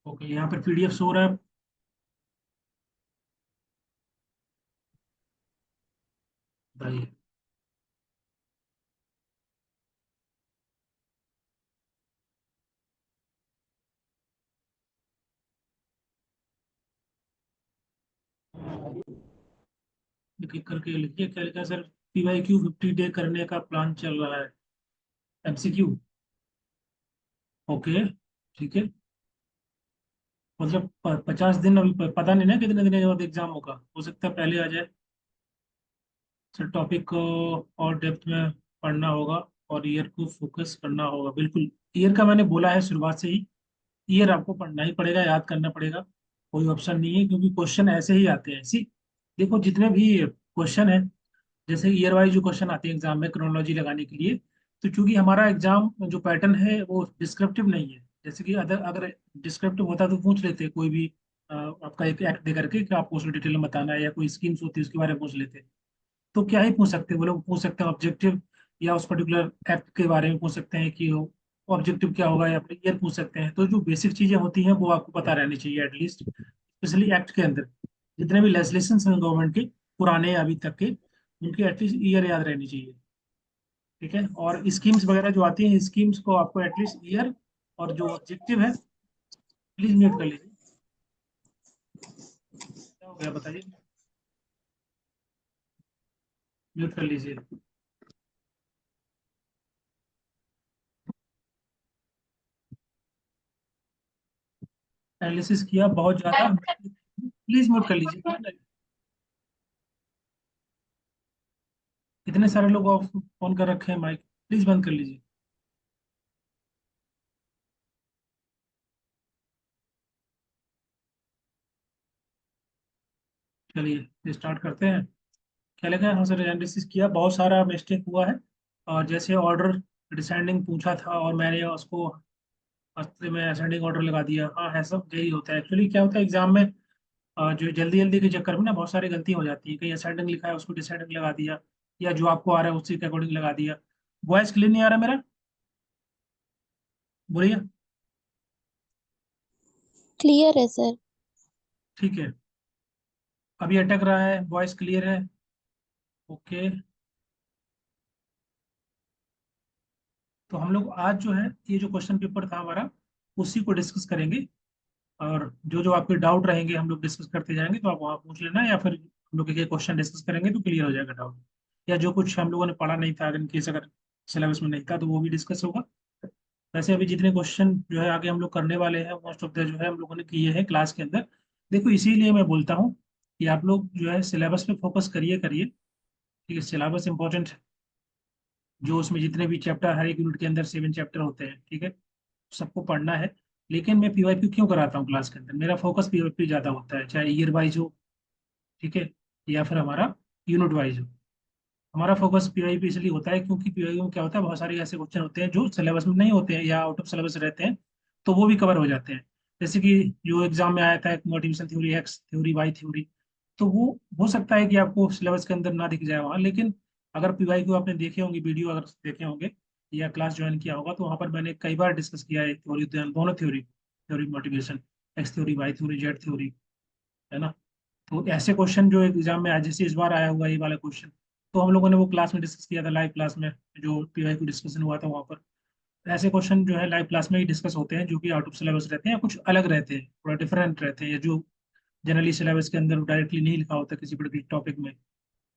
Okay, यहाँ पर PDF show हो रहा है। बताइए। क्लिक करके लिखिए, क्या लिखा है सर? पीवाईक्यू 50 डे करने का प्लान चल रहा है। एमसीक्यू। ओके। ठीक है। मतलब 50 दिन अभी पता नहीं ना कितने दिन के बाद एग्जाम होगा, हो सकता है पहले आ जाए। सर टॉपिक को और डेप्थ में पढ़ना होगा और ईयर को फोकस करना होगा, बिल्कुल। ईयर का मैंने बोला है शुरुआत से ही। ईयर आपको पढ़ना ही पड़ेगा, याद करना पड़ेगा। कोई ऑप्शन नहीं है, क्योंकि क्वेश्चन ऐसे ही आते हैं। सी, देखो जितने भी क्वेश्चन है, जैसे ईयर वाइज जो क्वेश्चन आते हैं एग्जाम में क्रोनोलॉजी लगाने के लिए, तो चूंकि हमारा एग्जाम जो पैटर्न है वो डिस्क्रिप्टिव नहीं है। जैसे कि अगर अगर डिस्क्रिप्टिव होता तो पूछ लेते कोई भी आपका एक एक्ट दे करके कि आपको उसको डिटेल में बताना है, या कोई स्कीम्स होती है उसके बारे में पूछ लेते। तो क्या ही पूछ सकते हैं वो लोग, पूछ सकते हैं ऑब्जेक्टिव, या उस पर्टिकुलर एक्ट के बारे में पूछ सकते हैं कि ऑब्जेक्टिव क्या होगा, या फिर ईयर पूछ सकते हैं। तो जो बेसिक चीजें होती हैं वो आपको पता रहनी चाहिए एटलीस्ट, स्पेशली एक्ट के अंदर। जितने भी लेजिस्लेशन हैं गवर्नमेंट के, पुराने या अभी तक के, उनकी एटलीस्ट ईयर याद रहनी चाहिए। ठीक है। और स्कीम्स वगैरह जो आती हैं, स्कीम्स को आपको एटलीस्ट ईयर, और जो ऑब्जेक्टिव है, प्लीज म्यूट कर लीजिए। क्या हो गया बताइए? म्यूट कर लीजिए। एनालिसिस किया बहुत ज्यादा। प्लीज म्यूट कर लीजिए। इतने सारे लोग ऑफ फोन कर रखे हैं, माइक प्लीज बंद कर लीजिए। चलिए स्टार्ट करते हैं। क्या लगा? हाँ सर, एनालिसिस किया, बहुत सारा मिस्टेक हुआ है। और जैसे ऑर्डर डिसेंडिंग पूछा था और मैंने उसको अस्त्र में असेंडिंग ऑर्डर लगा दिया। हाँ, है सब यही होता है एक्चुअली। क्या होता है एग्जाम में, जो जल्दी जल्दी के चक्कर में ना बहुत सारी गलती हो जाती है। कहीं असेंडिंग लिखा है उसको डिसेंडिंग लगा दिया, या जो आपको आ रहा है उसी के अकॉर्डिंग लगा दिया। वॉइस क्लियर नहीं आ रहा मेरा? बोलिए। क्लियर है सर। ठीक है। अभी अटक रहा है? वॉइस क्लियर है? ओके। तो हम लोग आज जो है, ये जो क्वेश्चन पेपर था हमारा, उसी को डिस्कस करेंगे। और जो जो आपके डाउट रहेंगे हम लोग डिस्कस करते जाएंगे, तो आप वहाँ पूछ लेना, या फिर हम लोग एक एक क्वेश्चन डिस्कस करेंगे तो क्लियर हो जाएगा डाउट। या जो कुछ हम लोगों ने पढ़ा नहीं था, अगर इनकेस अगर सिलेबस में नहीं था, तो वो भी डिस्कस होगा। वैसे अभी जितने क्वेश्चन जो है आगे हम लोग करने वाले हैं, मोस्ट ऑफ द जो है हम लोगों ने किए हैं क्लास के अंदर। देखो इसीलिए मैं बोलता हूँ कि आप लोग जो है सिलेबस पे फोकस करिए करिए। ठीक है, सिलेबस इंपॉर्टेंट है। जो उसमें जितने भी चैप्टर, हर एक यूनिट के अंदर 7 चैप्टर होते हैं, ठीक है, सबको पढ़ना है। लेकिन मैं पीवाईक्यू क्यों कराता हूँ क्लास के अंदर? मेरा फोकस पीवाईक्यू ज्यादा होता है, चाहे ईयर वाइज हो, ठीक है, या फिर हमारा यूनिट वाइज हो। हमारा फोकस पीवाईक्यू इसलिए होता है क्योंकि पीवाईक्यू में क्या होता है, बहुत सारे ऐसे क्वेश्चन होते हैं जो सिलेबस में नहीं होते हैं या आउट ऑफ सिलेबस रहते हैं, तो वो भी कवर हो जाते हैं। जैसे कि जो एग्जाम में आया था motivation theory, X theory, Y theory, तो वो हो सकता है कि आपको सिलेबस के अंदर ना दिख जाए वहाँ, लेकिन अगर पीवाईक्यू आपने देखे होंगे, वीडियो अगर देखे होंगे या क्लास ज्वाइन किया होगा, तो वहाँ पर मैंने कई बार डिस्कस किया है थ्योरी, दोनों theory, theory motivation, X theory, Y theory, Z theory, है ना। तो ऐसे क्वेश्चन जो एग्जाम में आज, जैसे इस बार आया हुआ ये वाला क्वेश्चन, तो हम लोगों ने वो क्लास में डिस्कस किया था, लाइव क्लास में जो पीवाई को डिस्कशन हुआ था वहाँ पर। ऐसे क्वेश्चन जो है लाइव क्लास में ही डिस्कस होते हैं, जो कि आउट ऑफ सिलेबस रहते हैं या कुछ अलग रहते हैं, थोड़ा डिफरेंट रहते हैं, या जो जनरली सिलेबस के अंदर डायरेक्टली नहीं लिखा होता किसी पर्टिकुलर टॉपिक में।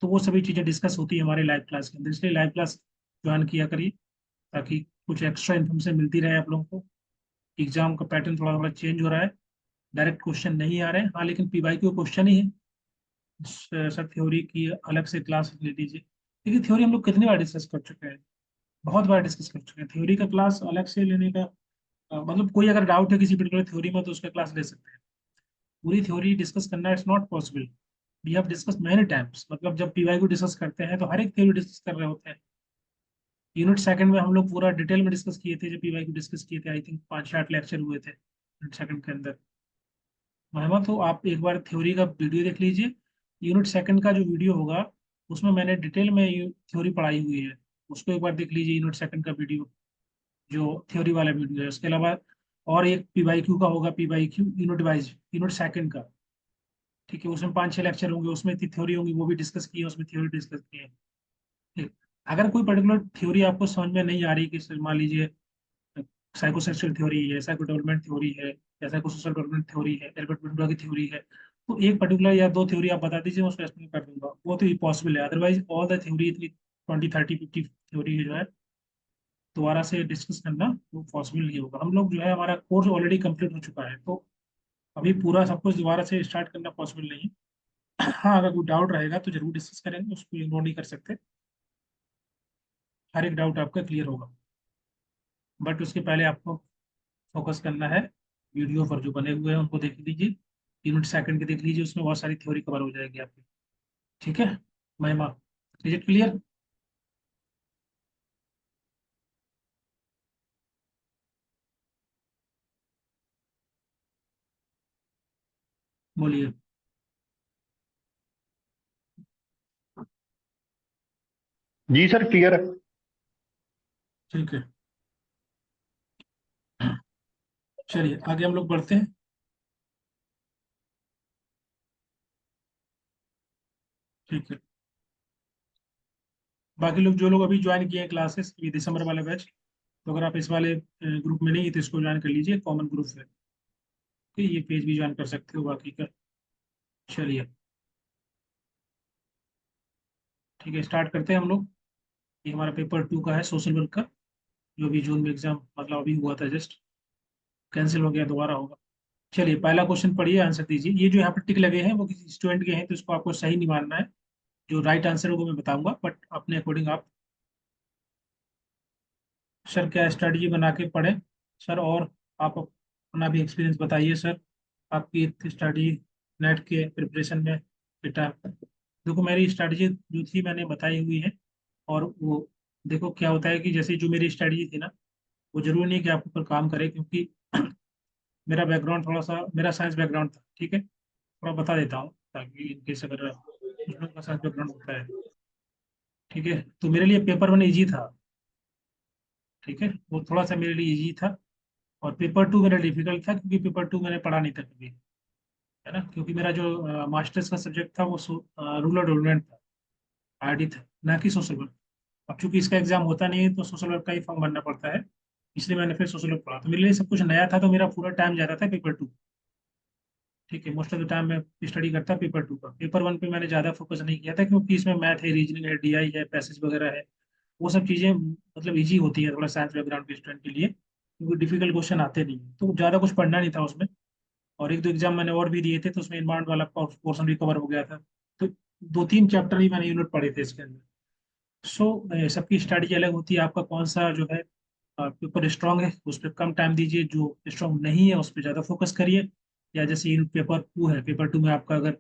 तो वो सभी चीज़ें डिस्कस होती है हमारे लाइव क्लास के अंदर, इसलिए लाइव क्लास ज्वाइन किया करिए, ताकि कुछ एक्स्ट्रा इन्फॉर्मेशन मिलती रहे आप लोगों को। एग्जाम का पैटर्न थोड़ा थोड़ा चेंज हो रहा है, डायरेक्ट क्वेश्चन नहीं आ रहे हैं, हाँ, लेकिन पीवाई क्यू क्वेश्चन ही है। सर थ्योरी की अलग से क्लास ले लीजिए, क्योंकि थ्योरी हम लोग कितनी बार डिस्कस कर चुके हैं, बहुत बार डिस्कस कर चुके हैं। थ्योरी का क्लास अलग से लेने का मतलब, कोई अगर डाउट है किसी पर्टिकुलर थ्योरी में तो उसका क्लास ले सकते हैं। पूरी थ्योरी डिस्कस करना it's not possible. We have discuss many times, मतलब जब पीवाई को डिस्कस करते हैं तो हर एक थ्योरी डिस्कस कर रहे होते हैं। यूनिट सेकंड में हम लोग पूरा डिटेल में डिस्कस किए थे, जब पीवाई को डिस्कस किए थे, आई थिंक 5 से 8 लेक्चर हुए थे यूनिट सेकंड के अंदर। महिमा, तो आप एक बार थ्योरी का वीडियो देख लीजिए। यूनिट सेकंड का जो वीडियो होगा, उसमें मैंने डिटेल में थ्योरी पढ़ाई हुई है, उसको एक बार देख लीजिए, यूनिट सेकंड का वीडियो, जो थ्योरी वाला वीडियो है। उसके अलावा और एक पीवाईक्यू का होगा, PYQ unit wise, unit second का। ठीक है, उसमें 5-6 लेक्चर होंगे, उसमें थ्योरी होंगी, वो भी डिस्कस की है, उसमें थ्योरी डिस्कस की है। ठीक। अगर कोई पर्टिकुलर थ्योरी आपको समझ में नहीं आ रही, कि मान लीजिए साइकोसेक्सुअल थ्योरी है, साइको डेवलपमेंट थ्योरी है, या साइकोसोशल डेवलपमेंट थ्योरी है, एल्बर्ट बंडूरा की थ्योरी है, तो एक पर्टिकुलर या दो थ्योरी आप बता दीजिए, मैं उसको एक्सप्लेन कर दूंगा, वो तो पॉसिबल है। अदरवाइज ऑल द थ्योरी, इतनी 20-30-50 थ्योरी जो है दोबारा से डिस्कस करना वो पॉसिबल नहीं होगा। हम लोग जो है, हमारा कोर्स ऑलरेडी कंप्लीट हो चुका है, तो अभी पूरा सब कुछ दोबारा से स्टार्ट करना पॉसिबल नहीं है। हाँ, अगर कोई डाउट रहेगा तो जरूर डिस्कस करेंगे, उसको इग्नोर नहीं कर सकते। हर एक डाउट आपका क्लियर होगा, बट उसके पहले आपको फोकस करना है वीडियो पर जो बने हुए हैं, उनको देख लीजिए। यूनिट सेकंड के देख लीजिए, उसमें बहुत सारी थ्योरी कवर हो जाएगी आपकी। ठीक है महिमा, इज इट क्लियर? बोलिए। जी सर, क्लियर है। ठीक है, चलिए आगे हम लोग बढ़ते हैं। ठीक है, बाकी लोग, जो लोग अभी ज्वाइन किए हैं क्लासेस, ये दिसंबर वाला बैच, तो अगर आप इस वाले ग्रुप में नहीं है तो इसको ज्वाइन कर लीजिए, कॉमन ग्रुप है। ठीक है, ये पेज भी ज्वाइन कर सकते हो बाकी का। चलिए, ठीक है, स्टार्ट करते हैं हम लोग। ये हमारा पेपर 2 का है, सोशल वर्क का, जो भी जून में एग्जाम, मतलब अभी हुआ था जस्ट, कैंसिल हो गया, दोबारा होगा। चलिए, पहला क्वेश्चन पढ़िए, आंसर दीजिए। ये जो यहाँ पर टिक लगे हैं वो किसी स्टूडेंट के हैं, तो इसको आपको सही नहीं मानना है। जो राइट आंसर होगा मैं बताऊंगा, बट अपने अकॉर्डिंग आप, सर क्या स्ट्रेटजी बना के पढ़ें सर, और आप अपना भी एक्सपीरियंस बताइए सर, आपकी स्टडी नेट के प्रिपरेशन में बेटा। देखो, मेरी स्ट्रेटजी जो थी मैंने बताई हुई है, और वो देखो क्या होता है कि जैसे जो मेरी स्ट्रेटजी थी ना, वो जरूरी नहीं कि आपके ऊपर काम करे, क्योंकि मेरा बैकग्राउंड थोड़ा सा, मेरा साइंस बैकग्राउंड था। ठीक है, थोड़ा बता देता हूँ ताकि इनकेस अगर कुछ लोगों का साइंस बैकग्राउंड होता है। ठीक है, तो मेरे लिए पेपर 1 इजी था। ठीक है, वो थोड़ा सा मेरे लिए इजी था। और पेपर 2 मेरा डिफिकल्ट था, क्योंकि पेपर 2 मैंने पढ़ा नहीं था कभी, है ना, क्योंकि मेरा जो मास्टर्स का सब्जेक्ट था वो रूरल डेवलपमेंट था, आरडी था, ना कि सोशल वर्क। अब चूंकि इसका एग्जाम होता नहीं है, तो सोशल वर्क का ही फॉर्म भरना पड़ता है, इसलिए मैंने फिर सोशल वर्क पढ़ा। तो मेरे लिए सब कुछ नया था, तो मेरा पूरा टाइम जाता था पेपर 2। ठीक है, मोस्ट ऑफ द टाइम मैं स्टडी करता पेपर 2 का। पेपर 1 पे मैंने ज़्यादा फोकस नहीं किया था, क्योंकि इसमें मैथ है, रीजनिंग है, डीआई है, पैसेज वगैरह है, वो सब चीज़ें मतलब इजी होती है थोड़ा साइंस बैकग्राउंड के स्टूडेंट के लिए, क्योंकि डिफिकल्ट क्वेश्चन आते नहीं हैं, तो ज़्यादा कुछ पढ़ना नहीं था उसमें। और एक दो एग्जाम मैंने और भी दिए थे, तो उसमें इन्वायरमेंट वाला पोर्शन भी कवर हो गया था। तो 2-3 चैप्टर ही मैंने यूनिट पढ़े थे इसके अंदर। सो सबकी स्ट्रैटेजी अलग होती है, आपका कौन सा जो है पेपर स्ट्रांग है उस पर कम टाइम दीजिए, जो स्ट्रांग नहीं है उस पर ज़्यादा फोकस करिए। या जैसे यूनिट पेपर 2 है, पेपर 2 में आपका अगर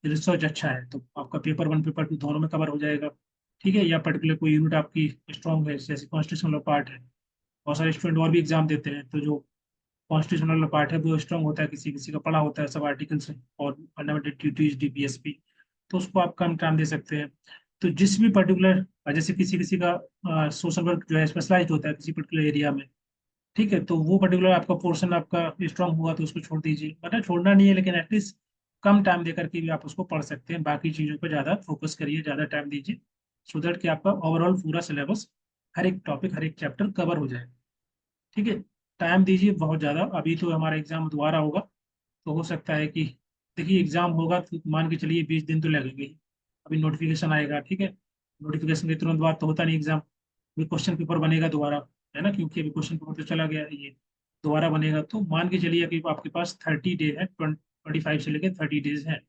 रिसर्च अच्छा है, तो आपका पेपर 1 पेपर 2 दोनों में कवर हो जाएगा। ठीक है, या पर्टिकुलर कोई यूनिट आपकी स्ट्रांग है, जैसे कॉन्स्टिट्यूशनल पार्ट है, बहुत सारे स्टूडेंट और भी एग्जाम देते हैं, तो जो कॉन्स्टिट्यूशनल पार्ट है वो स्ट्रांग होता है, किसी किसी का पढ़ा होता है सब आर्टिकल्स और फंडामेंटल ड्यूटीज डीपीएसपी, तो उसको आप कम टाइम दे सकते हैं। तो जिस भी पर्टिकुलर, जैसे किसी किसी का सोशल वर्क जो है स्पेशलाइज होता है किसी पर्टिकुलर एरिया में, ठीक है, तो वो पर्टिकुलर आपका पोर्शन आपका स्ट्रांग हुआ तो उसको छोड़ दीजिए, मतलब छोड़ना नहीं है, लेकिन एटलीस्ट कम टाइम देकर के भी आप उसको पढ़ सकते हैं। बाकी चीज़ों पर ज़्यादा फोकस करिए, ज़्यादा टाइम दीजिए, सो दैट कि आपका ओवरऑल पूरा सिलेबस, हर एक टॉपिक, हर एक चैप्टर कवर हो जाए। ठीक है, टाइम दीजिए बहुत ज़्यादा। अभी तो हमारा एग्जाम दोबारा होगा, तो हो सकता है कि, देखिए एग्जाम होगा तो मान के चलिए 20 दिन तो लगेंगे ही। अभी नोटिफिकेशन आएगा, ठीक है, नोटिफिकेशन के तुरंत बाद तो होता नहीं एग्जाम, अभी क्वेश्चन पेपर बनेगा दोबारा, है ना, क्योंकि अभी क्वेश्चन पेपर तो चला गया है, ये दोबारा बनेगा। तो मान के चलिए कि आपके पास 30 डे है, 25 से लेकर 30 डेज है।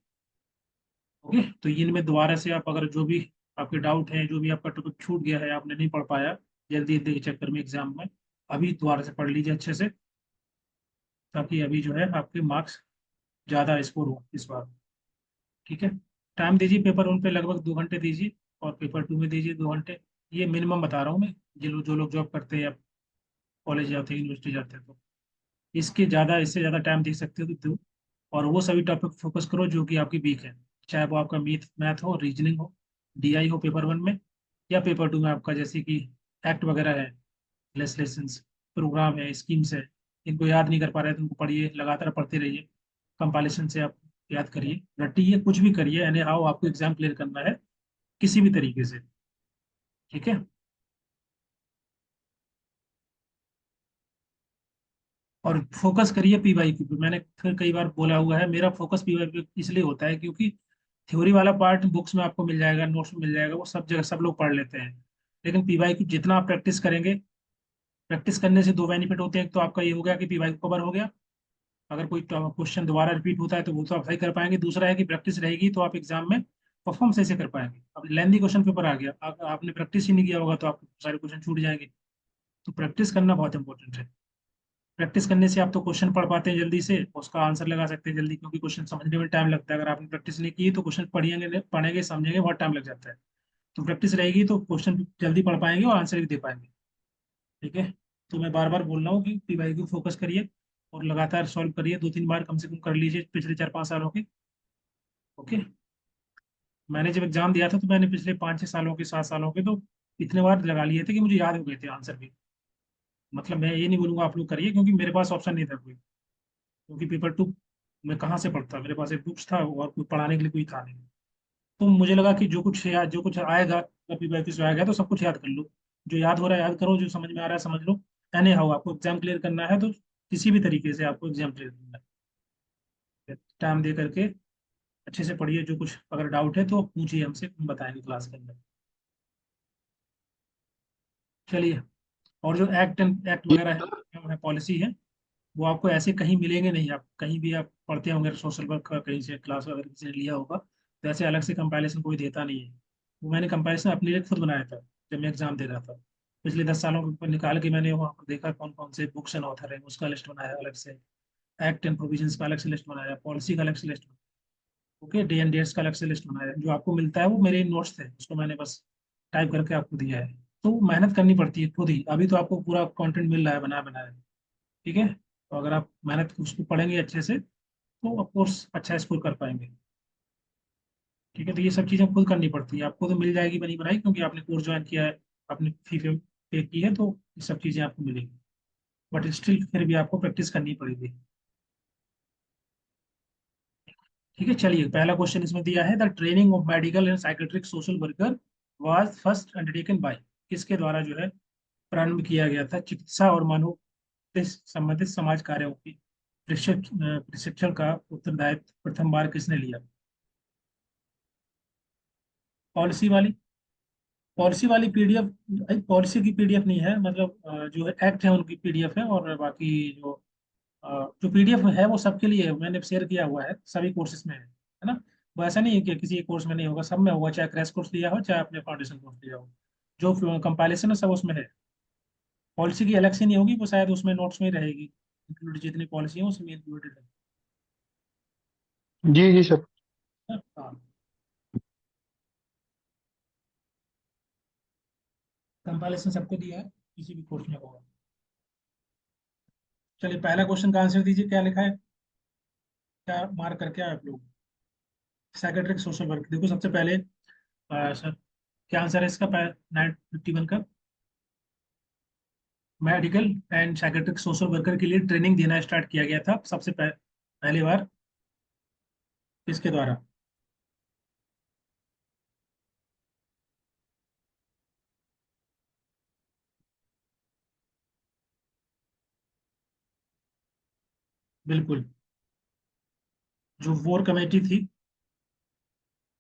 ओके, तो इनमें दोबारा से आप अगर जो भी आपके डाउट हैं, जो भी आपका टॉपिक छूट गया है, आपने नहीं पढ़ पाया जल्दी जल्दी के चक्कर में एग्जाम में, अभी दोबारा से पढ़ लीजिए अच्छे से, ताकि अभी जो है आपके मार्क्स ज़्यादा स्कोर हो इस बार। ठीक है, टाइम दीजिए पेपर 1 पे लगभग 2 घंटे दीजिए, और पेपर 2 में दीजिए 2 घंटे। ये मिनिमम बता रहा हूँ मैं, जो लोग जॉब करते हैं या कॉलेज जाते हैं, यूनिवर्सिटी जाते हैं, तो इसके ज़्यादा, इससे ज़्यादा टाइम दे सकते हो तो दो। और वो सभी टॉपिक फोकस करो जो कि आपकी वीक है, चाहे वो आपका मीथ मैथ हो, रीजनिंग हो, डीआई हो पेपर 1 में, या पेपर 2 में आपका जैसे कि एक्ट वगैरह है, लेजिस्लेशंस, प्रोग्राम है, स्कीम्स है, इनको याद नहीं कर पा रहे तो उनको पढ़िए, लगातार पढ़ते रहिए, कंपाइलेशन से आप याद करिए, रटिए, कुछ भी करिए, एनी हाउ आपको एग्जाम क्लियर करना है किसी भी तरीके से। ठीक है। और फोकस करिए पीवाईक्यू पे। मैंने फिर कई बार बोला हुआ है, मेरा फोकस पीवाईक्यू इसलिए होता है क्योंकि थ्योरी वाला पार्ट बुक्स में आपको मिल जाएगा, नोट्स में मिल जाएगा, वो सब जगह सब लोग पढ़ लेते हैं। लेकिन पीवाईक्यू जितना आप प्रैक्टिस करेंगे, प्रैक्टिस करने से दो बेनिफिट होते हैं। एक तो आपका ये हो गया कि पीवाईक्यू कवर हो गया, अगर कोई क्वेश्चन दोबारा रिपीट होता है तो वो तो आप सही कर पाएंगे। दूसरा है कि प्रैक्टिस रहेगी तो आप एग्जाम में परफॉर्म सही से कर पाएंगे। अब लेंदी क्वेश्चन पेपर आ गया, आपने प्रैक्टिस ही नहीं किया होगा तो आपके सारे क्वेश्चन छूट जाएंगे। तो प्रैक्टिस करना बहुत इंपॉर्टेंट है। प्रैक्टिस करने से आप तो क्वेश्चन पढ़ पाते हैं जल्दी से, उसका आंसर लगा सकते हैं जल्दी, क्योंकि क्वेश्चन समझने में टाइम लगता है। अगर आपने प्रैक्टिस नहीं की तो क्वेश्चन पढ़ेंगे पढ़ेंगे समझेंगे बहुत टाइम लग जाता है। तो प्रैक्टिस रहेगी तो क्वेश्चन जल्दी पढ़ पाएंगे और आंसर भी दे पाएंगे। ठीक है। तो मैं बार बार बोल रहा हूँ कि पीवाईक्यू फोकस करिए और लगातार सॉल्व करिए, 2-3 बार कम से कम कर लीजिए पिछले 4-5 सालों के। ओके। मैंने जब एग्जाम दिया था तो मैंने पिछले 5-6 सालों के, 7 सालों के तो इतने बार लगा लिए थे कि मुझे याद हो गए थे आंसर भी। मतलब मैं ये नहीं बोलूंगा आप लोग करिए, क्योंकि मेरे पास ऑप्शन नहीं था कोई, क्योंकि पेपर 2 मैं कहाँ से पढ़ता, मेरे पास एक बुक्स था और कोई पढ़ाने के लिए कोई था नहीं। तो मुझे लगा कि जो कुछ आएगा, कभी वैसे से आएगा तो सब कुछ याद कर लो। जो याद हो रहा है याद करो, जो समझ में आ रहा है समझ लो। एनी हाउ आपको एग्जाम क्लियर करना है तो किसी भी तरीके से आपको एग्जाम क्लियर करना है। टाइम दे करके अच्छे से पढ़िए, जो कुछ अगर डाउट है तो पूछिए हमसे, हम बताएंगे क्लास के अंदर। चलिए। और जो एक्ट जी वगैरह सर। है पॉलिसी है, वो आपको ऐसे कहीं मिलेंगे नहीं। आप कहीं भी आप पढ़ते होंगे सोशल वर्क का, कहीं से क्लास अगर किसी ने लिया होगा तो ऐसे अलग से कंपाइलेशन कोई देता नहीं है। वो मैंने कंपाइलेशन अपने लिए खुद बनाया था जब मैं एग्जाम दे रहा था। पिछले 10 सालों को निकाल के मैंने वहाँ पर देखा कौन कौन से बुक्स एंड ऑथर है, उसका लिस्ट बनाया अलग से। एक्ट एंड प्रोविजंस का अलग से लिस्ट बनाया, पॉलिसी का अलग से लिस्ट बनाया। ओके, डे एंड डेट्स का अलग से लिस्ट बनाया। जो आपको मिलता है वो मेरे नोट्स थे, उसको मैंने बस टाइप करके आपको दिया है। तो मेहनत करनी पड़ती है खुद ही, अभी तो आपको पूरा कंटेंट मिल रहा है बना बनाया। ठीक है। तो अगर आप मेहनत उसको पढ़ेंगे अच्छे से तो ऑफ कोर्स अच्छा स्कोर कर पाएंगे। ठीक है। तो ये सब चीज़ें खुद करनी पड़ती है, आपको तो मिल जाएगी बनी बनाई, क्योंकि आपने कोर्स ज्वाइन किया है, आपने फी पे की है, तो ये सब चीज़ें आपको मिलेंगी। बट स्टिल फिर भी आपको प्रैक्टिस करनी पड़ेगी। ठीक है। चलिए, पहला क्वेश्चन इसमें दिया है, the training of medical and psychiatric social worker was first undertaken by. किसके द्वारा जो है प्रारंभ किया गया था चिकित्सा और मानव से संबंधित समाज कार्यों की प्रशिक्षण का उत्तरदायित्व प्रथम बार किसने लिया? पॉलिसी वाली। पॉलिसी वाली पीडीएफ, पॉलिसी की पीडीएफ नहीं है, मतलब जो एक्ट है उनकी पीडीएफ है। और बाकी जो जो पीडीएफ है वो सबके लिए है, मैंने शेयर किया हुआ है, सभी कोर्सेज में है ना। वो ऐसा नहीं है कि किसी एक कोर्स में नहीं होगा, सब में होगा, चाहे क्रैश कोर्स लिया हो चाहे आपने फाउंडेशन कोर्स लिया हो। जो कंपाइलेशन है सब उसमें है। पॉलिसी की अलग से नहीं होगी, वो शायद उसमें नोट्स में ही रहेगी, इंक्लूड जितनी पॉलिसी है उसमें इंक्लूडेड है जी जी सर। ना? हाँ। कंपाइलेशन सबको दिया है, किसी भी कोर्स में होगा। चलिए, पहला क्वेश्चन का आंसर दीजिए, क्या लिखा है, क्या मार्क करके आए आप लोग? साइकेट्रिक सोशल वर्क, देखो सबसे पहले सर क्या आंसर है इसका, 951 का। Medical and psychiatric social worker के लिए ट्रेनिंग देना स्टार्ट किया गया था सबसे पहली बार किसके द्वारा? बिल्कुल। जो वोर कमेटी थी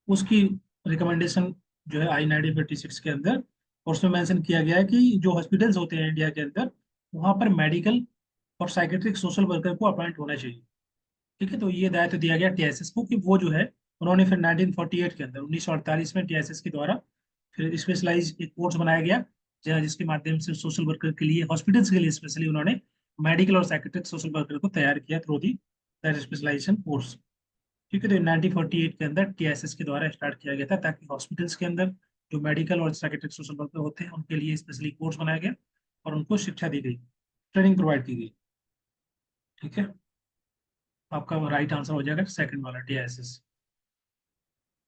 उसकी रिकमेंडेशन जो है आई 1956 के अंदर, और उसमें मेंशन किया गया है कि जो हॉस्पिटल्स होते हैं इंडिया के अंदर, वहाँ पर मेडिकल और साइकेट्रिक सोशल वर्कर को अपॉइंट होना चाहिए। ठीक है। तो ये दायित्व दिया गया टीएसएस को कि वो जो है, उन्होंने फिर 1948 के अंदर, 1948 में टीएसएस के द्वारा फिर स्पेशलाइज एक कोर्स बनाया गया, जिसके माध्यम से सोशल वर्कर के लिए, हॉस्पिटल्स के लिए स्पेशली उन्होंने मेडिकल और साइकेट्रिक सोशल वर्कर को तैयार किया through the that specialization course. ठीक है। तो 1948 के अंदर टीएसएस के द्वारा स्टार्ट किया गया था, ताकि हॉस्पिटल्स के अंदर जो मेडिकल और साइकेट्रिक सोशल वर्कर होते हैं उनके लिए स्पेशली कोर्स बनाया गया और उनको शिक्षा दी गई, ट्रेनिंग प्रोवाइड की गई। ठीक है। आपका राइट आंसर हो जाएगा सेकंड वाला, टीएसएस।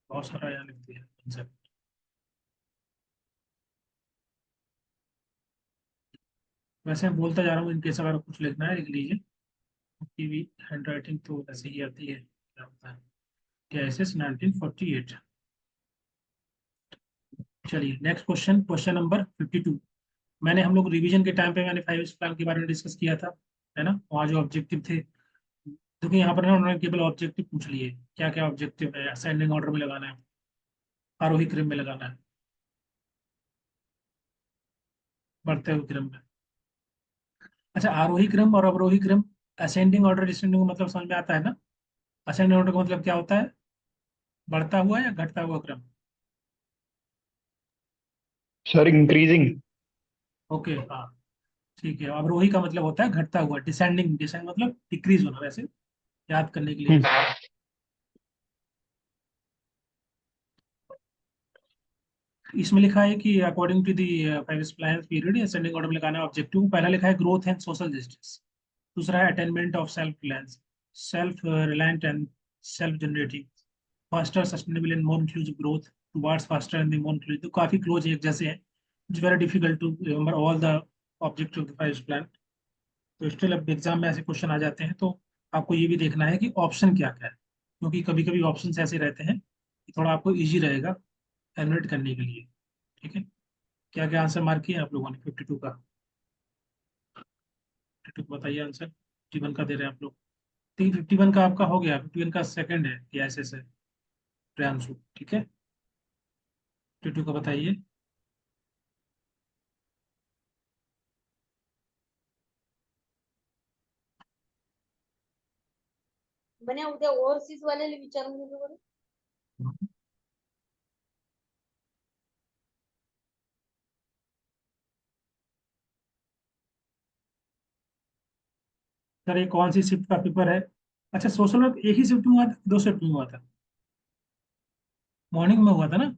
बहुत सारा यहाँ लिख दिया concept। वैसे मैं बोलता जा रहा हूँ, इनकेस अगर कुछ लिखना है लिख लीजिए, क्योंकि भी हैंड राइटिंग तो ऐसे ही आती है, क्या होता है, TISS 1948। चलिए नेक्स्ट क्वेश्चन, क्वेश्चन नंबर 52। मैंने हम लोग रिवीजन के टाइम पे मैंने 5 प्लान के बारे में डिस्कस किया था, है ना। वहाँ जो ऑब्जेक्टिव थे, क्योंकि यहाँ पर ना उन्होंने केवल ऑब्जेक्टिव पूछ लिए, क्या क्या ऑब्जेक्टिव है, असेंडिंग ऑर्डर में लगाना है, आरोही क्रम में लगाना है, बढ़ते हुए क्रम में। अच्छा, आरोही क्रम और अवरोही क्रम, असेंडिंग ऑर्डर डिसेंडिंग मतलब समझ में आता है ना। असेंडिंग ऑर्डर का मतलब क्या होता है, बढ़ता हुआ या घटता हुआ क्रम। Sir increasing. ओके हाँ, ठीक है। अवरोही का मतलब होता है घटता हुआ, डिसेंडिंग, डिसेंड मतलब डिक्रीज होना, वैसे याद करने के लिए यूज। इसमें लिखा है कि according to the five plan period ascending order में लगाना है ऑब्जेक्टिव। पहला लिखा है ग्रोथ एंड सोशल जस्टिस, दूसरा है attainment of self reliance, self reliant and self generating, faster sustainable and more inclusive growth, towards faster and more inclusive. तो काफी क्लोज एक जैसे हैं, it's very difficult to remember all the objective of the five plan. तो still अब exam में ऐसे question आ जाते हैं, तो आपको ये भी देखना है कि ऑप्शन क्या क्या है, क्योंकि कभी कभी ऑप्शन ऐसे रहते हैं कि थोड़ा आपको इजी रहेगा एलिमिनेट करने के लिए। ठीक है, क्या क्या आंसर मार्क किया आप लोगों ने 52 का? 52 का बताइए आंसर, 51 का दे रहे हैं आप लोग। ठीक, 51 का आपका हो गया, 51 का सेकंड है कि ऐसे है प्रियांशु, ठीक है। 52 का बताइए। म्हणे उद्या ओव्हरसीज वाल्याला विचारून गेलो बरं. सर ये कौन सी शिफ्ट का पेपर है? अच्छा, सोशल वर्क एक ही शिफ्ट में हुआ था, 2 शिफ्ट में हुआ था? मॉर्निंग में हुआ था ना?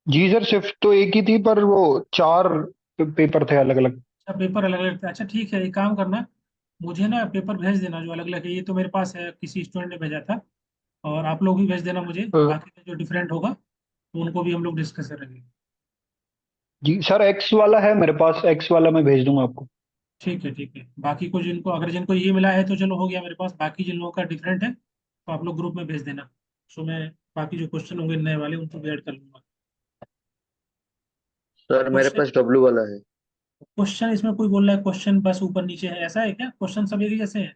जी सर, शिफ्ट तो एक ही थी पर वो 4 पेपर थे अलग अलग। अच्छा, पेपर अलग अलग थे। अच्छा ठीक है, एक काम करना, मुझे ना पेपर भेज देना जो अलग अलग है। ये तो मेरे पास है, किसी स्टूडेंट ने भेजा था, और आप लोग भी भेज देना मुझे, बाकी का जो डिफरेंट होगा तो उनको भी हम लोग डिस्कस करेंगे। जी सर, एक्स वाला है मेरे पास, एक्स वाला मैं भेज दूंगा आपको। ठीक है ठीक है, बाकी को जिनको, अगर जिनको ये मिला है तो चलो हो गया मेरे पास, बाकी जिन लोगों का डिफरेंट है तो आप लोग ग्रुप में भेज देना। सो मैं बाकी जो क्वेश्चन होंगे नए वाले उनको भी ऐड कर लूंगा। सर मेरे क्वेश्चन, पास डब्लू वाला है। क्वेश्चन इसमें कोई बोल रहा है क्वेश्चन बस ऊपर नीचे है, ऐसा है क्या? क्वेश्चन सब एक ही जैसे हैं?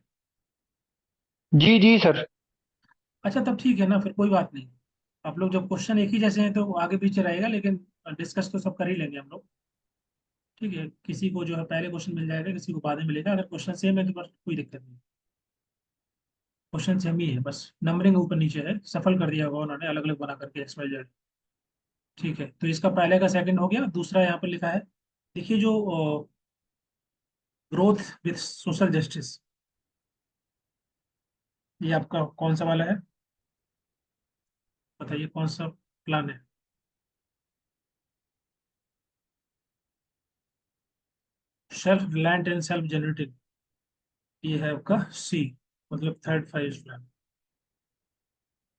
जी जी सर। अच्छा तब ठीक है ना, फिर कोई बात नहीं। आप लोग जब क्वेश्चन एक ही जैसे हैं तो आगे पीछे रहेगा, लेकिन डिस्कस तो सब कर ही लेंगे हम लोग। ठीक है, किसी को जो है पहले क्वेश्चन मिल जाएगा, किसी को बाद में मिलेगा। अगर क्वेश्चन सेम है तो बस कोई दिक्कत नहीं, क्वेश्चन सेम ही है, बस नंबरिंग ऊपर नीचे है, सफल कर दिया होगा उन्होंने अलग अलग बना करके XYZ। ठीक है, तो इसका पहले का सेकंड हो गया। दूसरा यहाँ पर लिखा है, देखिए जो ग्रोथ विथ सोशल जस्टिस, ये आपका कौन सा वाला है? बताइए कौन सा प्लान है? Self reliant and self generating, ये है आपका सी, मतलब थर्ड फाइव प्लान,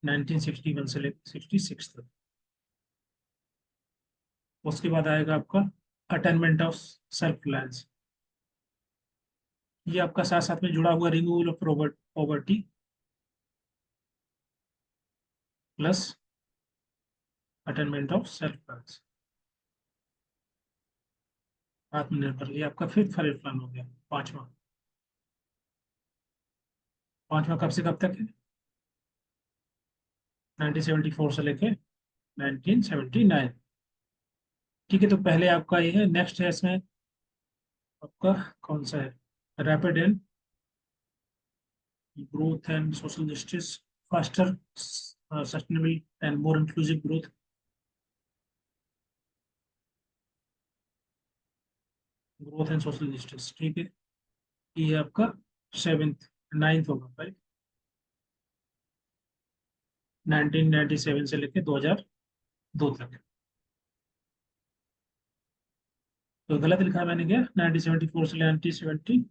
1961 से लेकर 66 तक। उसके बाद आएगा आपका अटेनमेंट ऑफ सेल्फ रिलायंस, ये आपका साथ साथ में जुड़ा हुआ removal of poverty plus attainment of self Reliance, आत्मनिर्भर, ये आपका फिफ्थ फाइव प्लान हो गया। पांचवा, पांचवा कब से कब तक है? 1974 से लेके 1979। ठीक है, तो पहले आपका ये है, नेक्स्ट है इसमें आपका कौन सा है? Rapid and growth and social justice, faster sustainable and more inclusive growth, growth and social justice. ठीक है, ये है आपका सेवेंथ, नाइन्थ होगा भाई, 1997 से लेके 2002 तक। तो गलत लिखा है मैंने क्या, 1974 से 1970?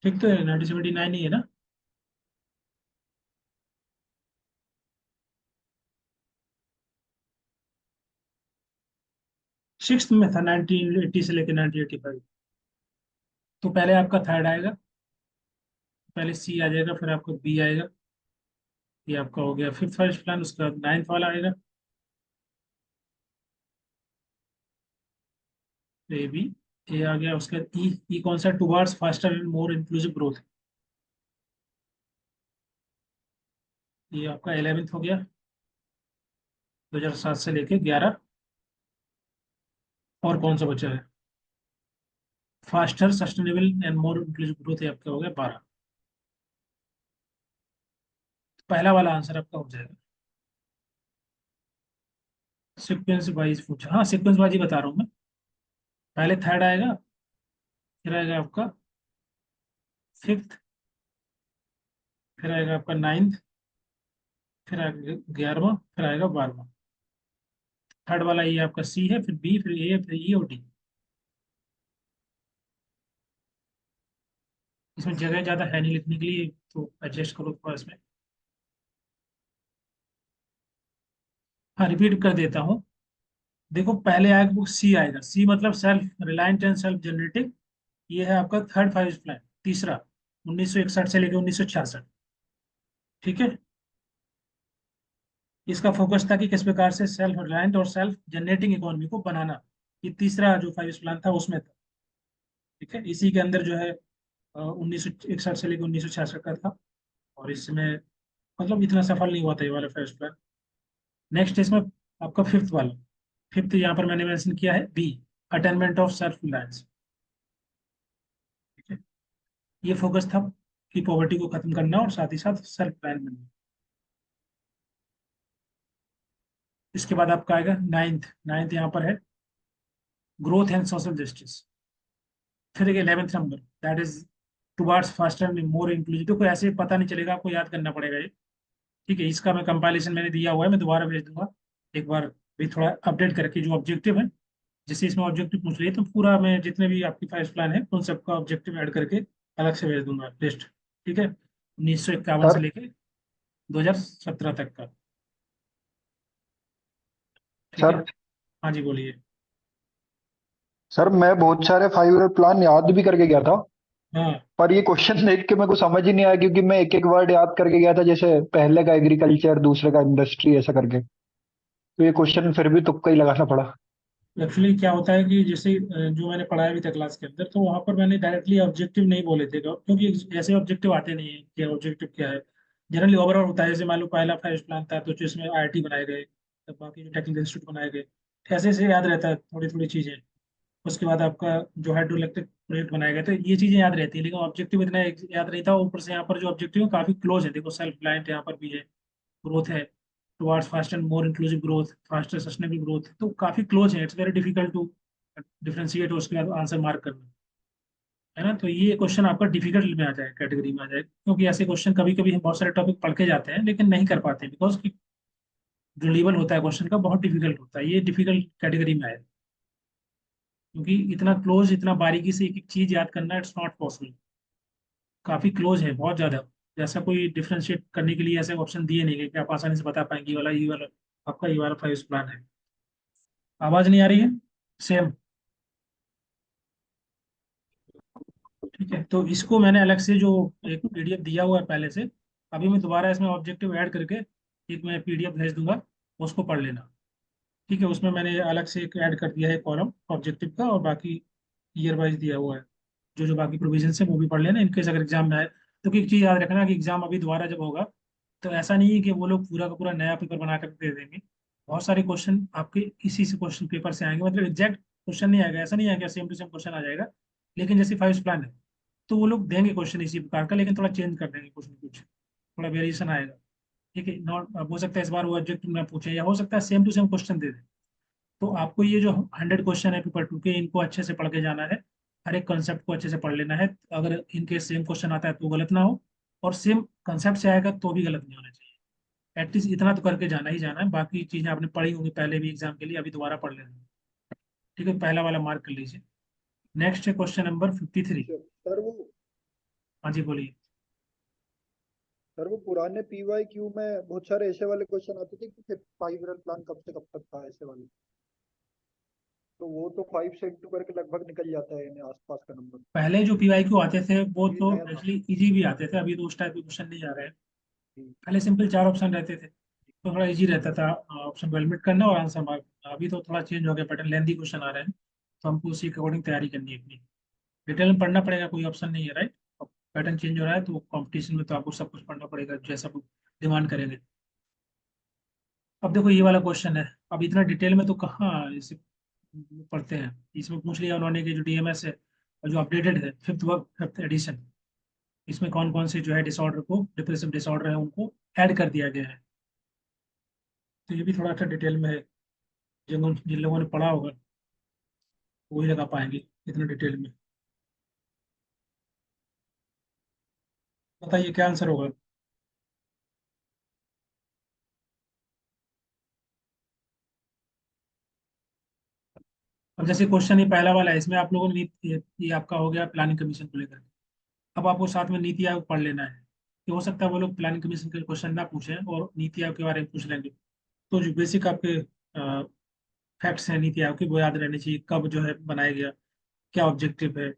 ठीक तो है, 1979 ही है ना? सिक्स में था 1980 से लेकर 1985। तो पहले आपका थर्ड आएगा, पहले सी आ जाएगा, फिर आपका बी आएगा, ये आपका हो गया फिफ्थ फाइव प्लान। उसके बाद नाइन्थ वाला आएगा, ए बी, ए आ गया। उसके बाद ई, ई कौन सा? Towards faster and more inclusive growth, ये आपका 11th हो गया, 2007 से लेके 11। और कौन सा बचा है? Faster sustainable and more inclusive growth, ये आपका हो गया 12। पहला वाला आंसर आपका हो जाएगा। सीक्वेंस वाइज पूछा, हाँ सीक्वेंस वाइज ही बता रहा हूँ मैं। पहले थर्ड आएगा, फिर आएगा आपका फिफ्थ, फिर आएगा आपका नाइन्थ, फिर आएगा 11वां, फिर आएगा 12वां। थर्ड वाला ये आपका सी है, फिर बी, फिर ए, फिर ई और डी। इसमें जगह ज्यादा है नहीं लिखने के लिए, तो एडजस्ट करो थोड़ा इसमें। हाँ रिपीट कर देता हूँ। देखो पहले आएगा वो सी आएगा, सी मतलब self reliant and self generating. ये है आपका थर्ड फाइव प्लान, तीसरा, 1961 से लेकर 1966। ठीक है, इसका फोकस था कि किस प्रकार से सेल्फ रिलायंट और सेल्फ जनरेटिंग इकोनॉमी को बनाना। ये तीसरा जो फाइव प्लान था उसमें था। ठीक है, इसी के अंदर जो है 1961 से लेकर 1966 का था। और इसमें मतलब इतना सफल नहीं हुआ था ये वाला फाइव प्लान। नेक्स्ट इसमें आपका फिफ्थ वाला, फिफ्थ यहाँ पर मैंने मेंशन किया है B, attainment of self reliance. ठीक है, ये फोकस था कि पॉवर्टी को खत्म करना और साथ ही साथ सेल्फ रिलायंस बनना। इसके बाद आपका आएगा नाइन्थ, नाइन्थ यहाँ पर है ग्रोथ एंड सोशल जस्टिस। फिर 11th number, that is towards faster and more inclusive. देखो ऐसे पता नहीं चलेगा, आपको याद करना पड़ेगा ये। ठीक है, इसका मैं कंपाइलेशन मैंने दिया हुआ है, मैं दोबारा भेज दूंगा एक बार भी, थोड़ा अपडेट करके जो ऑब्जेक्टिव है। जैसे इसमें ऑब्जेक्टिव पूछ रही है, तो पूरा मैं जितने भी आपकी फाइव प्लान है उन सबका ऑब्जेक्टिव ऐड करके अलग से भेज दूंगा लिस्ट। ठीक है, 1951 से सर लेके 2017 तक का। ठीक है, सर हाँ जी बोलिए। सर मैं बहुत सारे 5 ईयर प्लान याद भी करके गया था, हाँ पर ये क्वेश्चन देख के मेरे को समझ ही नहीं आया, क्योंकि मैं एक एक वर्ड याद करके गया था, जैसे पहले का एग्रीकल्चर, दूसरे का इंडस्ट्री, ऐसा करके। तो ये क्वेश्चन फिर भी तुक्का ही लगाना पड़ा। एक्चुअली क्या होता है कि जैसे जो मैंने पढ़ाया भी था क्लास के अंदर, तो वहाँ पर मैंने डायरेक्टली ऑब्जेक्टिव नहीं बोले थे, क्योंकि ऐसे ऑब्जेक्टिव आते नहीं है कि ऑब्जेक्टिव क्या है। जनरली ओवरऑल होता है, जैसे मान लो पहला फाइव प्लान था तो जिसमें आईआईटी बनाए गए, तब बाकी जो टेक्निकल इंस्टीट्यूट बनाए गए, ऐसे ऐसे याद रहता है थोड़ी थोड़ी चीजें। उसके बाद आपका जो हाइड्रो इलेक्ट्रिक प्रोजेक्ट बनाए गए, तो ये चीजें याद रहती है, लेकिन ऑब्जेक्टिव इतना याद नहीं था। ऊपर से यहाँ पर जो ऑब्जेक्टिव है काफी क्लोज है, देखो सेल्फ रिलायंट यहाँ पर भी है, ग्रोथ है, towards fast and more inclusive growth, faster sustainable growth, तो काफी क्लोज है। It's very difficult to differentiate और उसके बाद आंसर मार्क करना, है ना। तो ये क्वेश्चन आपका डिफिकल्ट में आ जाए, कैटेगरी में आ जाए, क्योंकि ऐसे क्वेश्चन कभी कभी हम बहुत सारे टॉपिक पढ़ के जाते हैं लेकिन नहीं कर पाते, बिकॉज जो लेवल होता है क्वेश्चन का बहुत डिफिकल्ट होता है, ये डिफिकल्ट कैटेगरी में आए। क्योंकि इतना क्लोज, इतना बारीकी से एक एक चीज याद करना, इट्स नॉट पॉसिबल। काफी क्लोज है बहुत ज्यादा। जैसा कोई डिफरेंशिएट करने के लिए ऐसे ऑप्शन दिए नहीं गए कि आप आसानी से बता पाएंगे ये वाला आपका ये वाला फाइव प्लान है। आवाज नहीं आ रही है? सेम। ठीक है, तो इसको मैंने अलग से जो एक पीडीएफ दिया हुआ है पहले से, अभी मैं दोबारा इसमें ऑब्जेक्टिव ऐड करके एक मैं पीडीएफ भेज दूंगा, उसको पढ़ लेना। ठीक है, उसमें मैंने अलग से एक ऐड कर दिया है कॉलम ऑब्जेक्टिव का, और बाकी ईयर वाइज दिया हुआ है। जो जो बाकी प्रोविजन है वो भी पढ़ लेना, इनकेस अगर एग्जाम में आए। तो एक चीज़ याद रखना कि एग्जाम अभी दोबारा जब होगा, तो ऐसा नहीं है कि वो लोग पूरा का पूरा नया पेपर बना कर दे देंगे। बहुत सारे क्वेश्चन आपके इसी से क्वेश्चन पेपर से आएंगे, मतलब एग्जैक्ट क्वेश्चन नहीं आएगा, ऐसा नहीं आएगा सेम टू सेम क्वेश्चन आ जाएगा। लेकिन जैसे फाइव प्लान है, तो वो लोग देंगे क्वेश्चन इसी प्रकार का, लेकिन थोड़ा चेंज कर देंगे कुछ न कुछ, थोड़ा वेरिएशन आएगा। ठीक है, नॉट, अब हो सकता है इस बार वो ऑब्जेक्टिव ना पूछे, या हो सकता है सेम टू सेम क्वेश्चन दे दे। तो आपको ये जो 100 क्वेश्चन है पेपर टू के, इनको अच्छे से पढ़ के जाना है। हर एक कंसेप्ट को अच्छे से पढ़ लेना है। अगर इनके सेम क्वेश्चन आता है तो गलत ना हो, और सेम कंसेप्ट से आएगा तो भी गलत नहीं होना चाहिए। एटलीस्ट इतना तो करके जाना ही जाना है, बाकी चीजें आपने पढ़ी होंगी पहले भी एग्जाम के लिए, अभी दोबारा पढ़ लेना। ठीक है, पहला वाला मार्क कर लीजिए। नेक्स्ट है क्वेश्चन नंबर 53। सर वो हाँ जी बोलिए। सर वो पुराने पीवाई क्यू में बहुत सारे ऐसे वाले क्वेश्चन आते थे कि फिर 5 ईयर प्लान कब से कब तक था, ऐसे वाले। तो वो तो 5 से इंटू करके लगभग निकल जाता है, यानी आसपास का नंबर। पहले जो पीवाईक्यू आते थे वो ये तो नया था। एक्चुअली इजी भी आते थे, अभी तो उस टाइप के क्वेश्चन नहीं आ रहे हैं। हम्म। पहले सिंपल 4 ऑप्शन रहते थे तो थोड़ा इजी रहता था ऑप्शन को एलिमिनेट करना और आंसर मार्क। अभी तो थोड़ा चेंज हो गया पैटर्न, लेंथी क्वेश्चन आ रहे हैं, तो हमको उसी के अकॉर्डिंग तैयारी करनी है अपनी। डिटेल में पढ़ना पड़ेगा, कोई ऑप्शन नहीं है, राइट। पैटर्न चेंज हो रहा है तो कंपटीशन में तो आपको सब कुछ पढ़ना पड़ेगा जैसा डिमांड करेंगे। अब देखो ये वाला क्वेश्चन है, अब इतना डिटेल में तो कहाँ इसे पढ़ते हैं। इसमें पूछ लिया उन्होंने कि जो डीएमएस है और जो अपडेटेड है फिफ्थ एडिशन, इसमें कौन कौन से जो है डिसऑर्डर को, डिप्रेसिव डिसऑर्डर है उनको ऐड कर दिया गया है। तो ये भी थोड़ा अच्छा डिटेल में है, जिन लोगों ने पढ़ा होगा वही लगा पाएंगे इतना डिटेल में। बताइए क्या आंसर होगा। अब जैसे क्वेश्चन ही पहला वाला है, इसमें आप लोगों ने ये आपका हो गया प्लानिंग कमीशन को लेकर। अब आपको साथ में नीति आयोग पढ़ लेना है, कि हो सकता है वो लोग प्लानिंग कमीशन के क्वेश्चन ना पूछें और नीति आयोग के बारे में पूछ लेंगे। तो जो बेसिक आपके फैक्ट्स हैं नीति आयोग के वो याद रहने चाहिए, कब जो है बनाया गया, क्या ऑब्जेक्टिव है,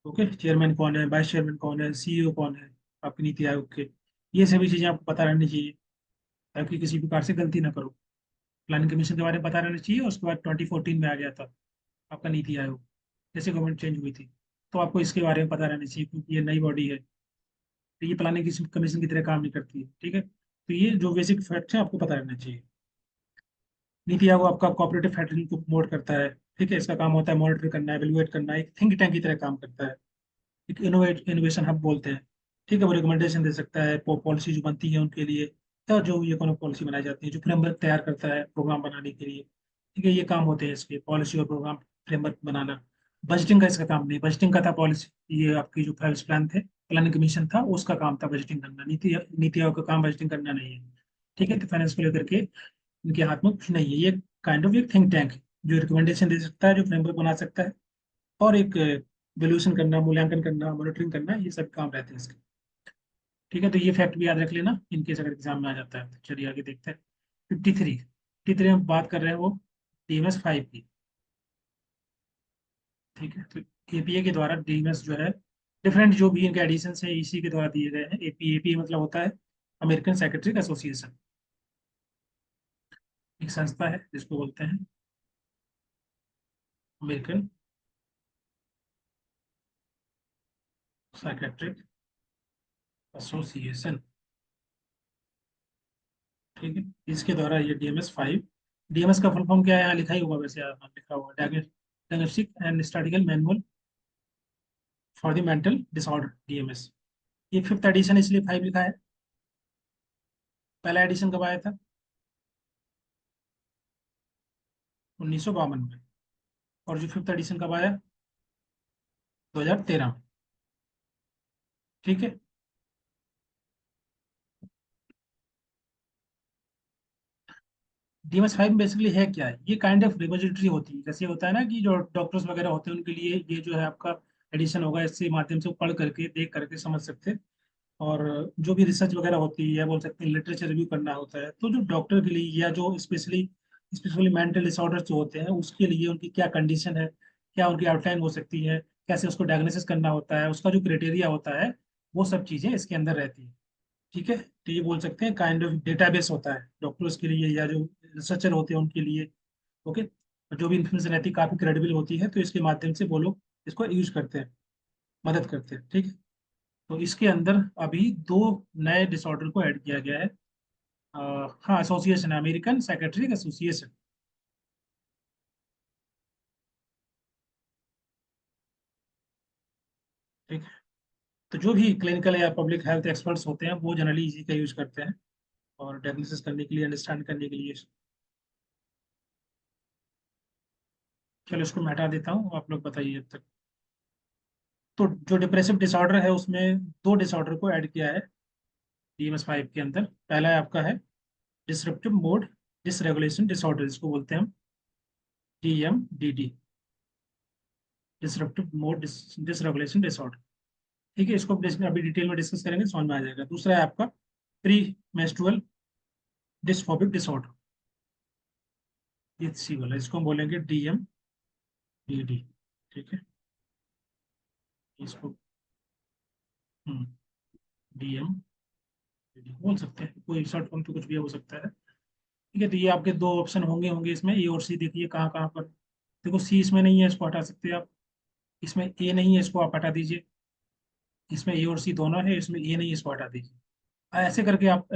ओके, चेयरमैन कौन है, वाइस चेयरमैन कौन है, सीईओ कौन है आपकी नीति आयोग के। ये सभी चीजें आपको पता रहनी चाहिए ताकि किसी प्रकार से गलती ना करो। प्लानिंग कमीशन के बारे में पता रहना चाहिए। उसके बाद 2014 में आ गया था आपका नीति आयोग, जैसे गवर्नमेंट चेंज हुई थी, तो आपको इसके बारे में पता रहना चाहिए क्योंकि ये नई बॉडी है, तो ये प्लानिंग कमीशन की तरह काम नहीं करती है, ठीक है। तो ये जो बेसिक फैक्ट है आपको पता रहना चाहिए। नीति आयोग आपका कोऑपरेटिव फैक्टरिंग को प्रमोट करता है, ठीक है। इसका काम होता है मॉनिटर करना, एवेलुएट करना, एक थिंक टैंक की तरह काम करता है, एक इनोवेशन हब बोलते हैं, ठीक है। वो रिकमेंडेशन दे सकता है पॉलिसी जो बनती है उनके लिए, या जो इकोनॉमिक पॉलिसी बनाई जाती है, जो फ्रेमवर्क तैयार करता है प्रोग्राम बनाने के लिए, ठीक है। ये काम होते हैं इसके, पॉलिसी और प्रोग्राम फ्रेमवर्क बनाना। बजटिंग का इसका काम नहीं, बजटिंग का था पॉलिसी, ये आपकी जो फाइनेंस प्लान थे, प्लानिंग कमीशन था उसका काम था बजटिंग करना। नीति नीति आयोग का काम बजटिंग करना नहीं है, ठीक है। तो फाइनेंस को लेकर के इनके हाथ में कुछ नहीं है। ये काइंड ऑफ एक थिंक टैंक है जो रिकमेंडेशन दे सकता है, जो फ्रेमवर्क बना सकता है, और एक वैल्यूएशन करना, मूल्यांकन करना, मॉनिटरिंग करना, ये सब काम रहते हैं इसके, ठीक है। तो ये फैक्ट भी याद रख लेना इनकेस अगर एग्जाम में आ जाता है। तो चलिए आगे देखते हैं। 53 में बात कर रहे हैं वो DMS 5 की, ठीक है। तो एपीए के द्वारा DMS जो है, डिफरेंट जो भी इनके एडिशन है इसी के द्वारा दिए गए हैं। एपीए मतलब होता है अमेरिकन साइकेट्रिक एसोसिएशन, एक संस्था है जिसको बोलते हैं अमेरिकन साइकेट्रिक एसोसिएशन, ठीक है। इसके द्वारा ये DMS 5, डीएमएस का फुल फॉर्म क्या है यहाँ लिखा ही होगा वैसे, यहाँ लिखा हुआ diagnostic and statistical manual for the mental disorder, DMS। ये फिफ्थ एडिशन इसलिए 5 लिखा है। पहला एडिशन कब आया था? 1952 में। और जो फिफ्थ एडिशन कब आया? 2013 में, ठीक है। DMS 5 बेसिकली है क्या है? ये काइंड ऑफ रिपोजिटरी होती है, जैसे होता है ना कि जो डॉक्टर्स वगैरह होते हैं उनके लिए ये जो है आपका एडिशन होगा, इसके माध्यम से वो पढ़ करके देख करके समझ सकते हैं। और जो भी रिसर्च वगैरह होती है या बोल सकते हैं लिटरेचर रिव्यू करना होता है, तो जो डॉक्टर के लिए या जो स्पेशली स्पेशली मेंटल डिसऑर्डर जो होते हैं उसके लिए उनकी क्या कंडीशन है, क्या उनकी आउटलाइन हो सकती है, कैसे उसको डायग्नोसिस करना होता है, उसका जो क्राइटेरिया होता है, वो सब चीज़ें इसके अंदर रहती है, ठीक है। तो ये बोल सकते हैं काइंड ऑफ डेटाबेस होता है डॉक्टर्स के लिए या जो रिसर्चर होते हैं उनके लिए, ओके। जो भी इन्फॉर्मेशन रहती है काफ़ी क्रेडिबल होती है, तो इसके माध्यम से वो लोग इसको यूज करते हैं, मदद करते हैं, ठीक है। तो इसके अंदर अभी 2 नए डिसऑर्डर को ऐड किया गया है। हाँ, एसोसिएशन है, अमेरिकन साइकेट्रिक एसोसिएशन, ठीक है। तो जो भी क्लिनिकल या पब्लिक हेल्थ एक्सपर्ट्स होते हैं वो जनरली इसी का यूज करते हैं और डायग्नोसिस करने के लिए, अंडरस्टैंड करने के लिए। चलो इसको मैं हटा देता हूँ, आप लोग बताइए अब तक। तो जो डिप्रेसिव डिसऑर्डर है उसमें 2 डिसऑर्डर को ऐड किया है DMS 5 के अंदर। पहला है आपका है डिसरप्टिव मोड डिसरेगुलेशन डिसऑर्डर, जिसको बोलते हैं हम DMDD, disruptive mode dysregulation disorder, ठीक है। इसको अभी डिटेल में डिस्कस करेंगे, समझ में आ जाएगा। दूसरा है आपका प्री मेंस्ट्रुअल डिस्फोबिक डिसऑर्डर, ये सी वाला, इसको हम बोलेंगे DM डी, ठीक है, इसको डीएम बोल सकते हैं, कोई शॉर्ट फॉर्म तो कुछ भी हो सकता है। ठीक है, तो ये आपके दो ऑप्शन होंगे होंगे इसमें, ए और सी। देखिए कहाँ कहाँ पर, देखो सी इसमें नहीं है, इसको हटा सकते हैं आप। इसमें ए नहीं है, इसको आप हटा दीजिए। इसमें ए और सी दोनों है, इसमें ए नहीं है, इसको हटा दीजिए। ऐसे करके आप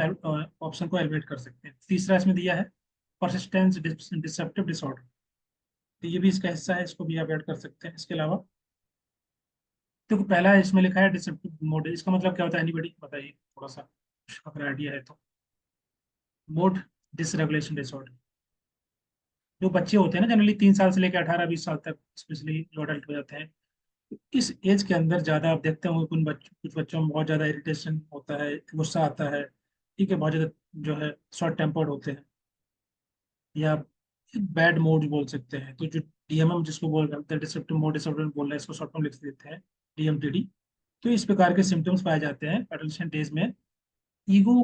ऑप्शन को एलिमिनेट कर सकते हैं। तीसरा इसमें दिया है परसिस्टेंस डिसेप्टिव डिसऑर्डर, तो ये भी इसका हिस्सा है, इसको भी आप ऐड कर सकते हैं। इसके अलावा देखो पहला इसमें लिखा है डिसेप्टिव मोड, इसका मतलब क्या होता है, एनीबॉडी बताइए थोड़ा सा, अगर आइडिया है तो। मोड डिसरेगुलेशन डिसऑर्डर, जो बच्चे होते हैं ना जनरली 3 साल से लेकर 18-20 साल तक, स्पेशली जो अडल्ट हो जाते हैं, इस एज के अंदर ज्यादा आप देखते होंगे कुछ बच्चों में बहुत ज्यादा इरिटेशन होता है, गुस्सा आता है। ठीक है, बहुत ज्यादा जो है शॉर्ट टेम्पर्ड होते हैं, या बैड मूड बोल सकते हैं। तो जो डीएमएम जिसको बोल रहे हैं, डिसरप्टिव मोड डिसऑर्डर बोल रहे हैं, इसको शॉर्ट फॉर्म लिख देते हैं डीएमटीडी। तो इस प्रकार के सिम्टम्स पाए जाते हैं एडोलेसेंट एज में। ईगो,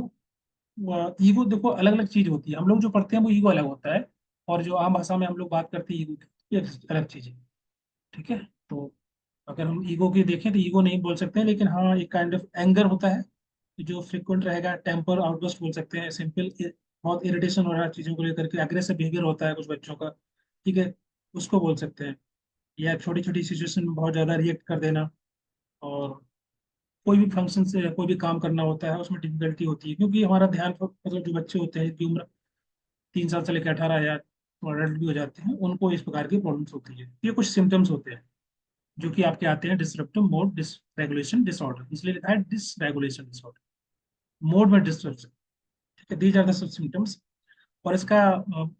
ईगो देखो अलग अलग चीज होती है, हम लोग जो पढ़ते हैं वो ईगो अलग होता है, और जो आम भाषा में हम लोग बात करते हैं ईगो की, ये अलग चीज है। ठीक है, तो अगर हम ईगो की देखें तो ईगो नहीं बोल सकते हैं, लेकिन हाँ एक काइंड ऑफ एंगर होता है जो फ्रिक्वेंट रहेगा, टेम्पर आउटबर्स्ट बोल सकते हैं, सिंपल बहुत इरिटेशन हो रहा है चीजों को लेकर के, अग्रेसिव बिहेवियर होता है कुछ बच्चों का। ठीक है, उसको बोल सकते हैं। या छोटी छोटी सिचुएशन में बहुत ज्यादा रिएक्ट कर देना, और कोई भी फंक्शन से कोई भी काम करना होता है उसमें डिफिकल्टी होती है, क्योंकि हमारा ध्यान मतलब जो बच्चे होते हैं जिनकी उम्र 3 साल से लेकर 18 या अडल्ट भी हो जाते हैं, उनको इस प्रकार की प्रॉब्लम्स होती है। ये कुछ सिम्टम्स होते हैं जो कि आपके आते हैं डिसरप्टिव मोड डिसरेगुलेशन डिसऑर्डर, इसलिए लिखा है डिसरेगुलेशन डिसऑर्डर, मोड में डिस्टर्ब। ठीक है, दीज आर द सिम्टम्स। और इसका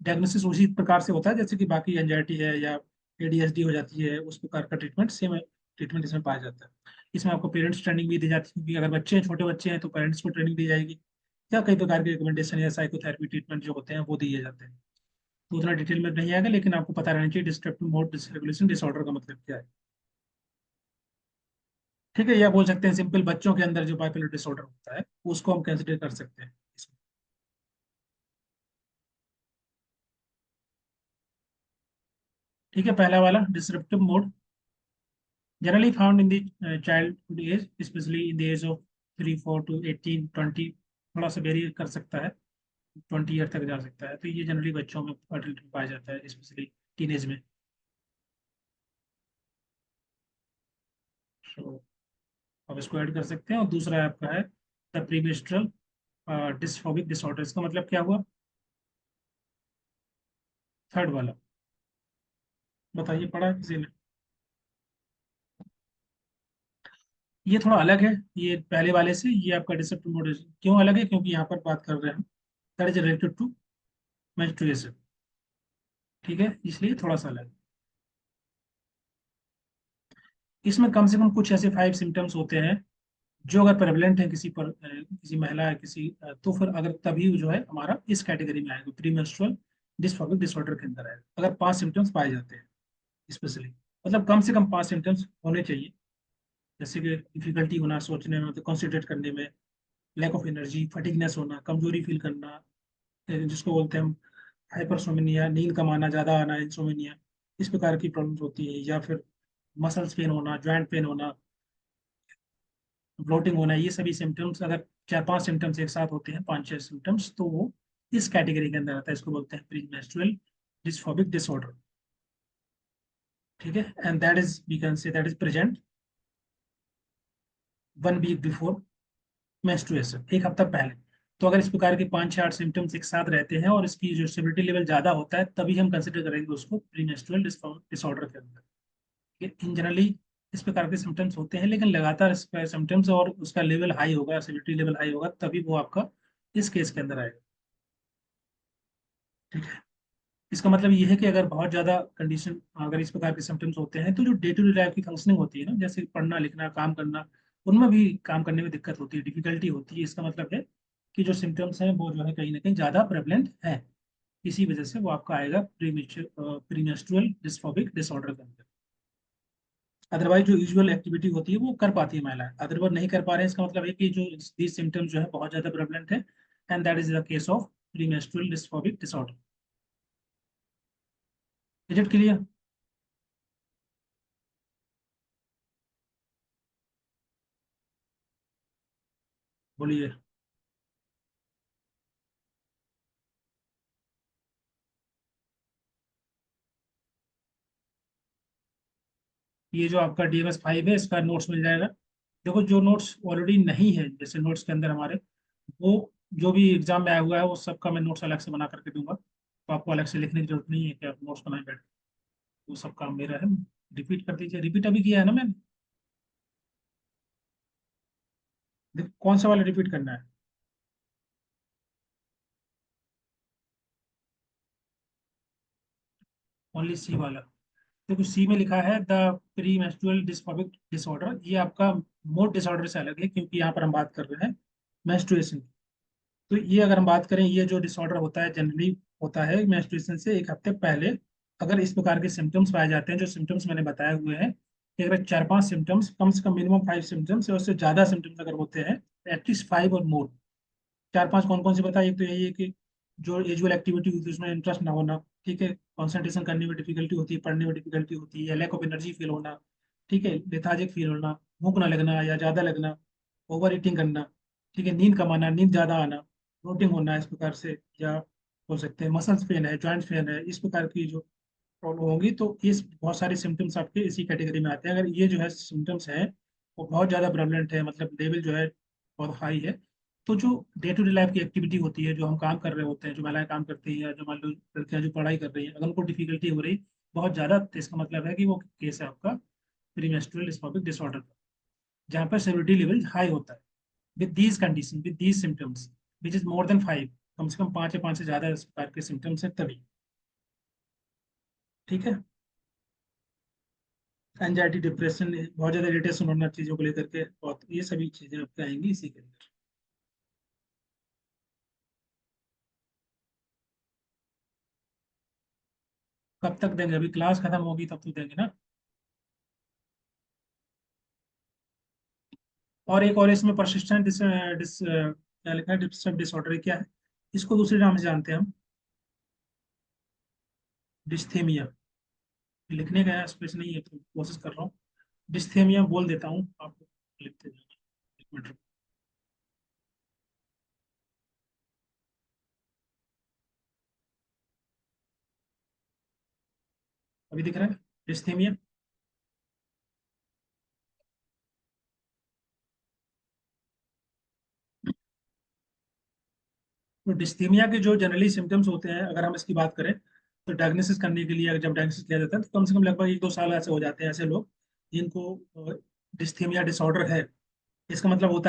डायग्नोसिस उसी प्रकार से होता है जैसे कि बाकी एंजाइटी है या एडीएचडी हो जाती है, उस प्रकार का ट्रीटमेंट सेम ट्रीटमेंट इसमें पाया जाता है। इसमें आपको पेरेंट्स ट्रेनिंग भी दी जाती है, क्योंकि अगर बच्चे हैं, छोटे बच्चे हैं, तो पेरेंट्स को ट्रेनिंग दी जाएगी, या कई प्रकार के रिकमेंडेशन या साइकोथेरेपी ट्रीटमेंट जो होते हैं वो दिए जाते हैं। तो उतना डिटेल में नहीं आएगा, लेकिन आपको पता रहना चाहिए डिस्ट्रक्टिव मोड डिसरेगुलेशन डिसऑर्डर का मतलब क्या है। ठीक है, या बोल सकते हैं सिंपल बच्चों के अंदर जो बाइपोलर डिसऑर्डर होता है उसको हम कंसिडर कर सकते हैं इसमें। ठीक है, पहला वाला disruptive mode generally found in the childhood age, especially in the age of 3 4 to 18 20, थोड़ा सा वेरी कर सकता है, 20 ईयर तक जा सकता है। तो ये जनरली बच्चों में अडल्ट में पाया जाता है, स्पेशली टीनेज में। तो अब इसको ऐड कर सकते हैं। और दूसरा आपका है द प्रीमेस्ट्रल डिस्फोबिक डिसऑर्डर, इसका मतलब क्या हुआ, थर्ड वाला, बताइए पढ़ा किसी ने। ये थोड़ा अलग है, ये पहले वाले से, ये आपका डिसेप्टिव मोड क्यों अलग है, क्योंकि यहाँ पर बात कर रहे हैं हम that is related to menstruation. ठीक है, इसलिए थोड़ा सा अलग। इसमें कम से कम कुछ ऐसे 5 सिम्टम्स होते हैं जो अगर प्रेवलेंट है किसी पर, किसी महिला है किसी, तो फिर अगर तभी जो है हमारा इस कैटेगरी में आएगा, प्री मेंस्ट्रुअल डिस्फोबिक डिसऑर्डर के अंदर आएगा, अगर 5 सिम्टम्स पाए जाते हैं स्पेशली। मतलब कम से कम 5 सिम्टम्स होने चाहिए, जैसे कि डिफिकल्टी होना सोचने में, तो कॉन्सेंट्रेट करने में, लैक ऑफ एनर्जी, फटीगनेस होना, कमजोरी फील करना, जिसको बोलते हैं हम हाइपरसोमिनिया, नींद कम आना, ज्यादा आना, इंसोमिनिया, इस प्रकार की प्रॉब्लम्स होती है। या फिर मसल्स पेन होना, ज्वाइंट पेन होना, ब्लोटिंग होना, ये सभी सिम्टम्स अगर 4-5 सिम्टम्स एक साथ होते हैं, 5-6 सिम्टम्स, तो वो इस कैटेगरी के अंदर आता है, इसको बोलते हैं प्री मेंस्ट्रुअल डिस्फोबिक डिसऑर्डर। ठीक है, and that is we can say that is present 1 week before menstruation, एक हफ्ता पहले। तो अगर इस प्रकार के 5 6 8 सिम्टम्स एक साथ रहते हैं और इसकी जो सिविलिटी लेवल ज्यादा होता है, तभी हम कंसिडर करेंगे उसको प्री मेंस्ट्रुअल डिसऑर्डर के अंदर। इन जनरली इस प्रकार के सिम्टम्स होते हैं, लेकिन लगातार इस सिम्टम्स और उसका लेवल हाई होगा, सिविलिटी लेवल हाई होगा, तभी वो आपका इस केस के अंदर आएगा। ठीक है, इसका मतलब ये है कि अगर बहुत ज्यादा कंडीशन, अगर इस प्रकार के सिम्टम्स होते हैं, तो जो डे टू डे लाइफ की फंक्शनिंग होती है ना, जैसे पढ़ना लिखना काम करना, उनमें भी काम करने में दिक्कत होती है, डिफिकल्टी होती है। इसका मतलब है कि जो सिम्टम्स हैं वो जो है कहीं ना कहीं ज्यादा प्रेवलेंट है, इसी वजह से वो आपका आएगा प्रीमेंस्ट्रुअल डिस्फोबिक डिसऑर्डर के अंदर। अदरवाइज जो यूजुअल एक्टिविटी होती है वो कर पाती है महिलाएं, अदरवाइज नहीं कर पा रहे हैं, इसका मतलब है कि जो दीज सिम्टम्स जो है बहुत ज्यादा प्रेवलेंट है, and that is the case of premenstrual dysphoric disorder. Is it clear? बोलिए। ये जो आपका DMS-5 है, इसका नोट्स मिल जाएगा। देखो, जो नोट्स ऑलरेडी नहीं है जैसे नोट्स के अंदर हमारे, वो जो भी एग्जाम में आया हुआ है वो सबका मैं नोट्स अलग से बना करके दूंगा, तो आपको अलग से लिखने की जरूरत नहीं है कि आप नोट्स बनाए बैठ। वो सब काम मेरा है। रिपीट कर दीजिए, रिपीट अभी किया है ना मैंने। देखो, कौन सा वाला रिपीट करना है? ओनली सी वाला। देखो, सी में लिखा है द प्री मेंस्ट्रुअल डिस्फोबिक डिसऑर्डर। ये आपका मोड डिसऑर्डर से अलग है, क्योंकि यहाँ पर हम बात कर रहे हैं मेंस्ट्रुएशन की। तो ये अगर हम बात करें, ये जो डिसऑर्डर होता है जनरली होता है मेंस्ट्रुएशन से एक हफ्ते पहले। अगर इस प्रकार के सिम्टम्स पाए जाते हैं, जो सिम्टम्स मैंने बताए हुए हैं, कि अगर 4-5 सिम्टम्स, कम से कम मिनिमम 5 सिम्टम्स या उससे ज्यादा सिम्टम्स अगर होते हैं, एटलीस्ट 5 और मोर। 4-5 कौन कौन से बताए? एक तो यही है कि जो एजुअल एक्टिविटी होती है उसमें इंटरेस्ट ना होना, ठीक है, कंसंट्रेशन करने में डिफिकल्टी होती है, पढ़ने में डिफिकल्टी होती है, लैक ऑफ एनर्जी फील होना, ठीक है, लेथार्जिक फील होना, भूख ना लगना या ज्यादा लगना, ओवर ईटिंग करना, ठीक है, नींद कम आना, नींद ज्यादा आना, ब्लोटिंग होना इस प्रकार से, या हो सकते हैं मसल्स पेन है, जॉइंट्स पेन है, इस प्रकार की जो प्रॉब्लम होगी, तो ये बहुत सारे सिम्टम्स आपके इसी कैटेगरी में आते हैं। अगर ये जो है सिम्टम्स हैं वो बहुत ज़्यादा प्रेवलेंट है, मतलब लेवल जो है बहुत हाई है, तो जो डे टू डे लाइफ की एक्टिविटी होती है, जो हम काम कर रहे होते हैं, जो महिलाएं काम करती हैं, या जो मान लो लड़कियां जो पढ़ाई कर रही हैं, अगर उनको डिफिकल्टी हो रही बहुत ज़्यादा, तो इसका मतलब है कि वो केस है आपका प्रीमेंस्ट्रुअल डिस्फोबिक डिसऑर्डर का, जहाँ पर सेवरिटी लेवल हाई होता है, with these condition, with these symptoms, which is more than 5, कम से कम 5 या 5 से ज़्यादा इस प्रकार के सिम्टम्स हैं तभी। ठीक है। एंजाइटी, डिप्रेशन, बहुत ज्यादा इरिटेशन होना चीजों को लेकर के, बहुत, ये सभी चीजें आपके आएंगी इसी के अंदर। कब तक देंगे? अभी क्लास खत्म होगी तब तो देंगे ना। और एक और इसमें परसिस्टेंट डिस, डिस क्या लिखा है, डिस्टर्ब डिसऑर्डर क्या है? इसको दूसरे नाम से जानते हैं हम, डिस्थेमिया। लिखने का स्पेस नहीं है तो कोशिश कर रहा हूँ, डिस्थेमिया बोल देता हूँ, आप लिखते जाइए। एक मिनट रुको। अभी दिख रहा है डिस्थेमिया? तो डिस्थीमिया के जो जनरली सिम्टम्स होते हैं, अगर हम इसकी बात करें, तो डायग्नोसिस करने के लिए, अगर जब डायग्नोसिस किया जाता है, तो कम से कम लगभग 1-2 साल ऐसे हो जाते हैं, ऐसे लोग जिनको डिस्थीमिया डिसऑर्डर है। इसका मतलब होता है